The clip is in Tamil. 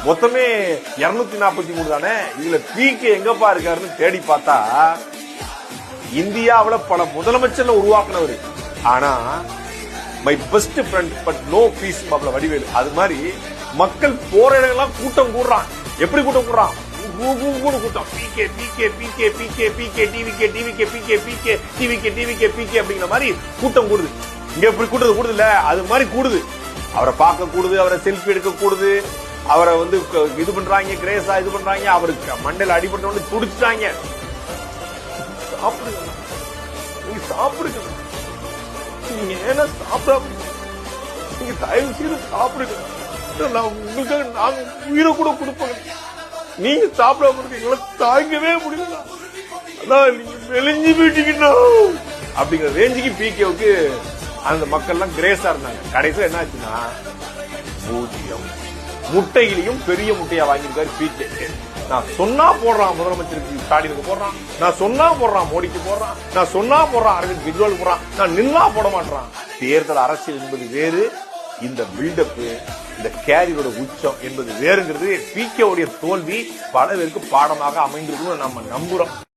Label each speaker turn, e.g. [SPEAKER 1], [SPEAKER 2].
[SPEAKER 1] மொத்தமே 243 தானே. இதுல பிகே எங்கப்பா இருக்காருன்னு தேடி பார்த்தா இந்தியாவுல பல முதலமைச்சர்ல உருவாக்குனவர். ஆனா my best friend but no peace பாப்ல வடிவேலு. அது மாதிரி மக்கள் போற இடங்கள்லாம் கூட்டம் கூடுறான். எப்படி கூட்டம் கூடுறான்? கூட்டம் PK PK PK PK PK TVK TVK PK PK TVK TVK PK அப்படிங்கிற மாதிரி கூட்டம் கூடுது. இங்க எப்படி கூட்டது கூடுது இல்ல, அது மாதிரி கூடுது. அவரை பார்க்க கூடுது, அவரை செல்ஃபி எடுக்க கூடுது, அவரை வந்து இது பண்றாங்க, கிரேஸா இது பண்றாங்க, அவருக்கு மண்டையில அடிபட்ட துடிச்சுட்டாங்க. சாப்பிடுங்க, நீங்க சாப்பிடுங்க, நீங்க ஏன்னா சாப்பிடாம நீங்க தயவு செய்து சாப்பிடுங்க. நான் உங்களுக்காக நாங்க உயிரை கூட கொடுப்போம். நீங்க சாப்பிடாம இருக்கீங்களா? தாங்கவே முடியல. அதான் நீங்க மெலிஞ்சு போயிட்டீங்கன்னா அப்படிங்கிற ரேஞ்சுக்கு பிகேவுக்கு அந்த மக்கள் எல்லாம் கிரேஸா இருந்தாங்க. கடைசியில் என்ன ஆச்சுன்னா பூஜ்ஜியம். முட்டையிலையும் பெரிய முட்டையா வாங்கியிருக்காரு பிகே. நான் சொன்னா போடுறான் முதலமைச்சருக்கு ஸ்டாலினுக்கு போடுறான், நான் சொன்னா போடுறான் மோடிக்கு போடுறான், நான் சொன்னா போடுறான் அரவிந்த் கெஜ்ரிவால் போடுறான், நான் நின்னா போட மாட்டான். தேர்தல் அரசியல் என்பது வேறு, இந்த பில்டப் இந்த கேரியோட உச்சம் என்பது வேறுங்கிறது பிகே உடைய தோல்வி பல பேருக்கு பாடமாக அமைந்திருக்கும் நம்ம நம்புறோம்.